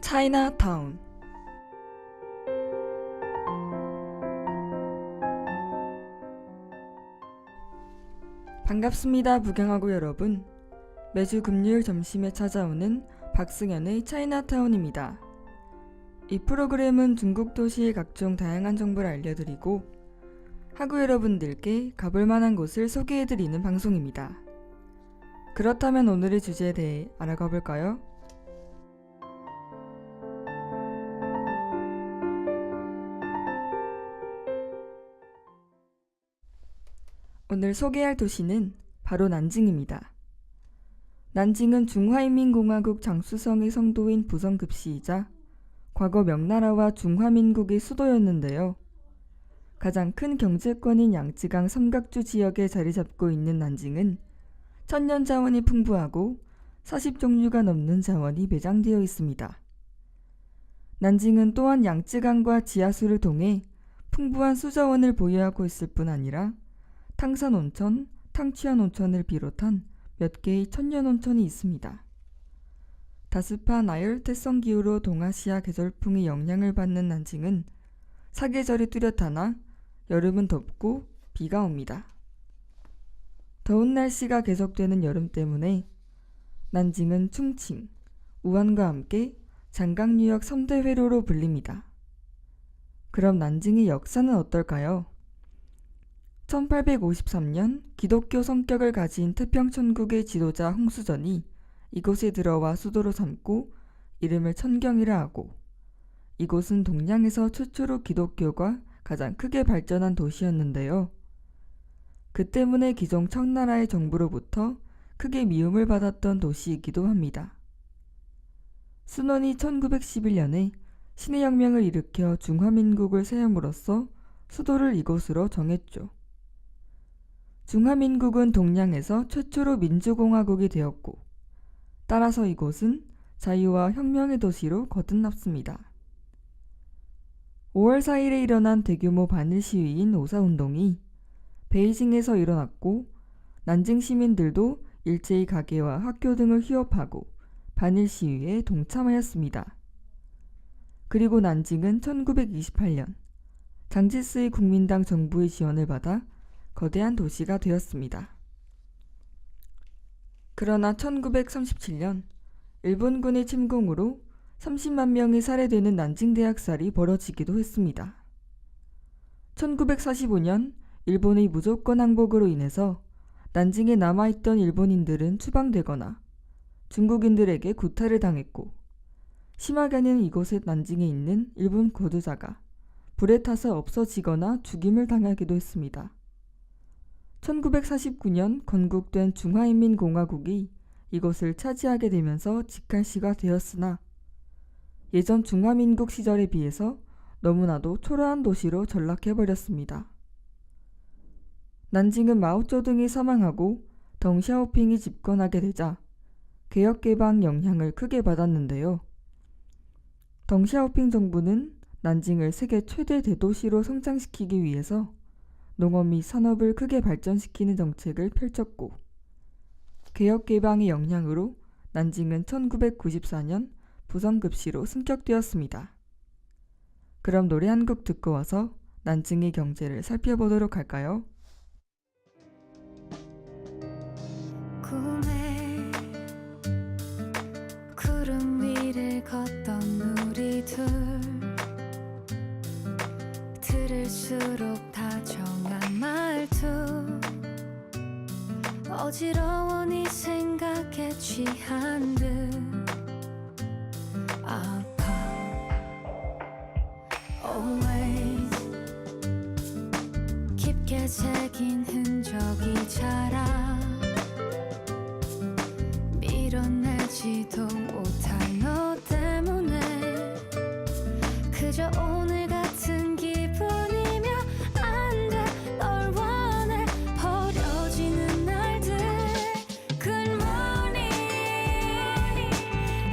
차이나타운. 반갑습니다, 부경하고 여러분. 매주 금요일 점심에 찾아오는 박승현의 차이나타운입니다. 이 프로그램은 중국 도시의 각종 다양한 정보를 알려드리고 하구 여러분들께 가볼 만한 곳을 소개해드리는 방송입니다. 그렇다면 오늘의 주제에 대해 알아가 볼까요? 오늘 소개할 도시는 바로 난징입니다. 난징은 중화인민공화국 장수성의 성도인 부성급시이자 과거 명나라와 중화민국의 수도였는데요. 가장 큰 경제권인 양쯔강 삼각주 지역에 자리 잡고 있는 난징은 천년 자원이 풍부하고 40종류가 넘는 자원이 매장되어 있습니다. 난징은 또한 양쯔강과 지하수를 통해 풍부한 수자원을 보유하고 있을 뿐 아니라 탕산온천, 탕취한온천을 비롯한 몇 개의 천년온천이 있습니다. 다습한 아열태성 기후로 동아시아 계절풍의 영향을 받는 난징은 사계절이 뚜렷하나 여름은 덥고 비가 옵니다. 더운 날씨가 계속되는 여름 때문에 난징은 충칭, 우한과 함께 장강유역 3대 회로로 불립니다. 그럼 난징의 역사는 어떨까요? 1853년 기독교 성격을 가진 태평천국의 지도자 홍수전이 이곳에 들어와 수도로 삼고 이름을 천경이라 하고, 이곳은 동양에서 최초로 기독교가 가장 크게 발전한 도시였는데요. 그 때문에 기존 청나라의 정부로부터 크게 미움을 받았던 도시이기도 합니다. 순원이 1911년에 신의 혁명을 일으켜 중화민국을 세움으로써 수도를 이곳으로 정했죠. 중화민국은 동양에서 최초로 민주공화국이 되었고, 따라서 이곳은 자유와 혁명의 도시로 거듭났습니다. 5월 4일에 일어난 대규모 반일 시위인 오사운동이 베이징에서 일어났고, 난징 시민들도 일제히 가게와 학교 등을 휴업하고 반일 시위에 동참하였습니다. 그리고 난징은 1928년 장지스의 국민당 정부의 지원을 받아 거대한 도시가 되었습니다. 그러나 1937년 일본군의 침공으로 30만 명이 살해되는 난징 대학살이 벌어지기도 했습니다. 1945년 일본의 무조건 항복으로 인해서 난징에 남아있던 일본인들은 추방되거나 중국인들에게 구타를 당했고, 심하게는 이곳에 난징에 있는 일본 거주자가 불에 타서 없어지거나 죽임을 당하기도 했습니다. 1949년 건국된 중화인민공화국이 이곳을 차지하게 되면서 직할시가 되었으나 예전 중화민국 시절에 비해서 너무나도 초라한 도시로 전락해버렸습니다. 난징은 마오쩌둥이 사망하고 덩샤오핑이 집권하게 되자 개혁개방 영향을 크게 받았는데요. 덩샤오핑 정부는 난징을 세계 최대 대도시로 성장시키기 위해서 농업 및 산업을 크게 발전시키는 정책을 펼쳤고, 개혁개방의 영향으로 난징은 1994년 부성급시로 승격되었습니다. 그럼 노래 한 곡 듣고 와서 난징의 경제를 살펴보도록 할까요? 꿈에 구름 위를 걷던 우리 둘, 들을수록 다정한 말투, 어지러워 네 생각에 취한 듯 아파. Always 깊게 새긴 흔적이 자라 밀어내지도 못한 너 때문에 그저 오늘 같은 기분이며 안 돼 널 원해 버려지는 날들. Good morning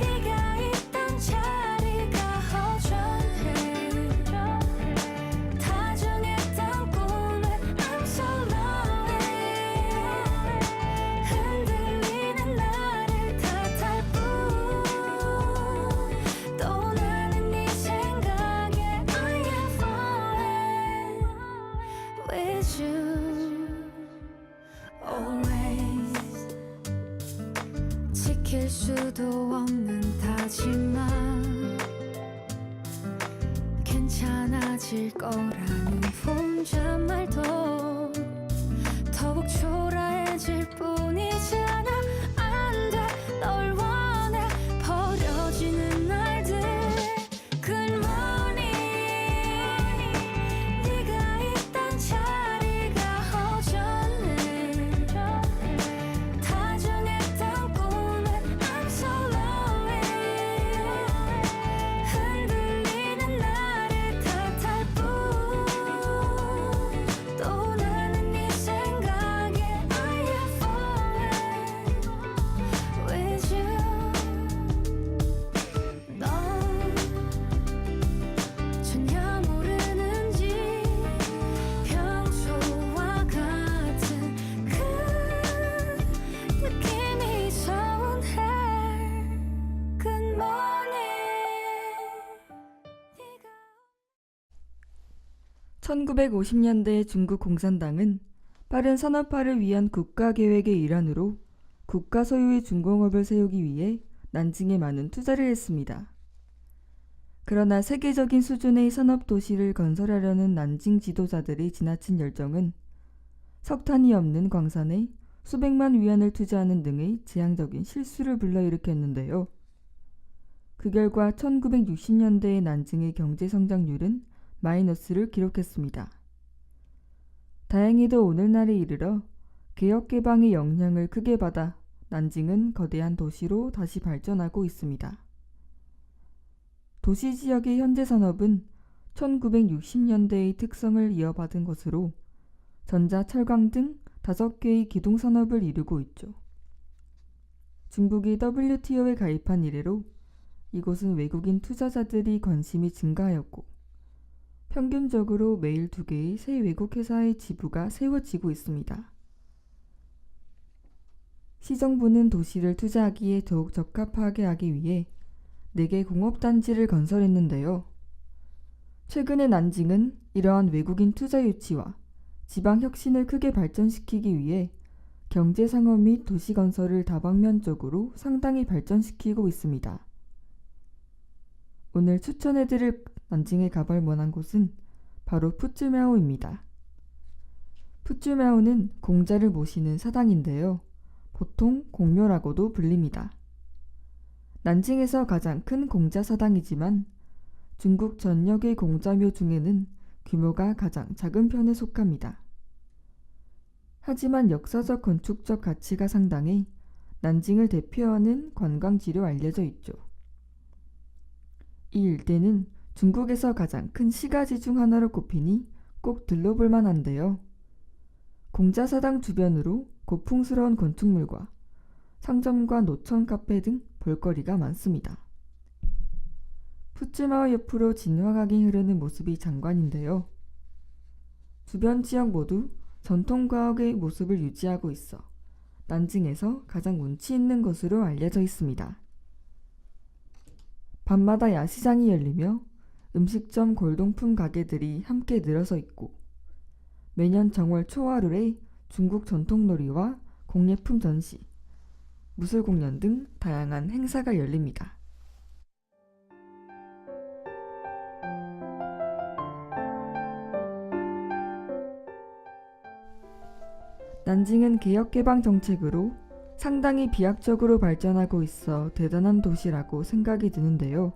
네가 있던 자리가 허전해. 다정했던 꿈을 I'm so lonely. 흔들리는 나를 탓할 뿐 또 with you always. 지킬 수도 없는 다짐만 괜찮아질 거라는 혼잣말도 더욱 초라해질 뿐이지 않아. 안돼 널 원해 버려지는 날들. 굿모닝 네가 있던 자리가 허전해. 다정했던 꿈은 I'm so lonely. 흔들리는 나를 탓할 뿐. 또 나는 네 생각에 I am falling with you. 넌 전혀 모르는지 평소와 같은 그 느낌이 서운해. Good morning 네가 1950년대 중국 공산당은 빠른 산업화를 위한 국가계획의 일환으로 국가 소유의 중공업을 세우기 위해 난징에 많은 투자를 했습니다. 그러나 세계적인 수준의 산업도시를 건설하려는 난징 지도자들의 지나친 열정은 석탄이 없는 광산에 수백만 위안을 투자하는 등의 재앙적인 실수를 불러일으켰는데요. 그 결과 1960년대의 난징의 경제 성장률은 마이너스를 기록했습니다. 다행히도 오늘날에 이르러 개혁개방의 영향을 크게 받아 난징은 거대한 도시로 다시 발전하고 있습니다. 도시 지역의 현대 산업은 1960년대의 특성을 이어받은 것으로 전자, 철강 등 5개의 기동 산업을 이루고 있죠. 중국이 WTO에 가입한 이래로 이곳은 외국인 투자자들이 관심이 증가하였고 평균적으로 매일 2개의 새 외국 회사의 지부가 세워지고 있습니다. 시정부는 도시를 투자하기에 더욱 적합하게 하기 위해 4개 공업단지를 건설했는데요. 최근에 난징은 이러한 외국인 투자 유치와 지방 혁신을 크게 발전시키기 위해 경제 상업 및 도시 건설을 다방면적으로 상당히 발전시키고 있습니다. 오늘 추천해드릴 난징에 가볼 만한 곳은 바로 푸쯔미아오입니다. 푸쯔미아오는 공자를 모시는 사당인데요. 보통 공묘라고도 불립니다. 난징에서 가장 큰 공자 사당이지만 중국 전역의 공자묘 중에는 규모가 가장 작은 편에 속합니다. 하지만 역사적 건축적 가치가 상당해 난징을 대표하는 관광지로 알려져 있죠. 이 일대는 중국에서 가장 큰 시가지 중 하나로 꼽히니 꼭 들러볼 만한데요. 공자사당 주변으로 고풍스러운 건축물과 상점과 노천 카페 등 볼거리가 많습니다. 푸쯔마오 옆으로 진화각이 흐르는 모습이 장관인데요. 주변 지역 모두 전통과학의 모습을 유지하고 있어 난징에서 가장 운치 있는 것으로 알려져 있습니다. 밤마다 야시장이 열리며 음식점 골동품 가게들이 함께 늘어서 있고 매년 정월 초하루에 중국 전통놀이와 공예품 전시, 무술 공연 등 다양한 행사가 열립니다. 난징은 개혁개방 정책으로 상당히 비약적으로 발전하고 있어 대단한 도시라고 생각이 드는데요.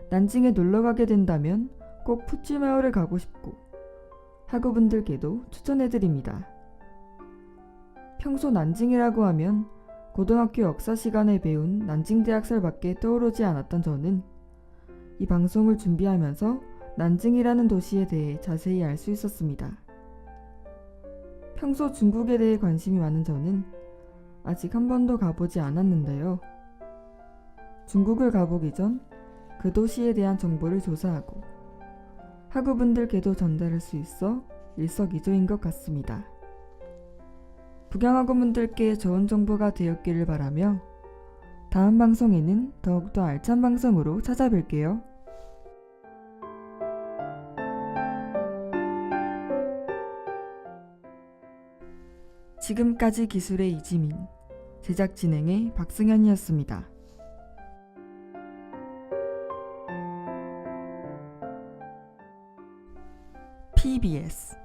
난징에 놀러가게 된다면 꼭 푸쯔마오를 가고 싶고 학우분들께도 추천해드립니다. 평소 난징이라고 하면 고등학교 역사 시간에 배운 난징대학설밖에 떠오르지 않았던 저는 이 방송을 준비하면서 난징이라는 도시에 대해 자세히 알 수 있었습니다. 평소 중국에 대해 관심이 많은 저는 아직 한 번도 가보지 않았는데요. 중국을 가보기 전 그 도시에 대한 정보를 조사하고 학우분들께도 전달할 수 있어 일석이조인 것 같습니다. 북양학우분들께 좋은 정보가 되었기를 바라며 다음 방송에는 더욱더 알찬 방송으로 찾아뵐게요. 지금까지 기술의 이지민, 제작 진행의 박승현이었습니다. PBS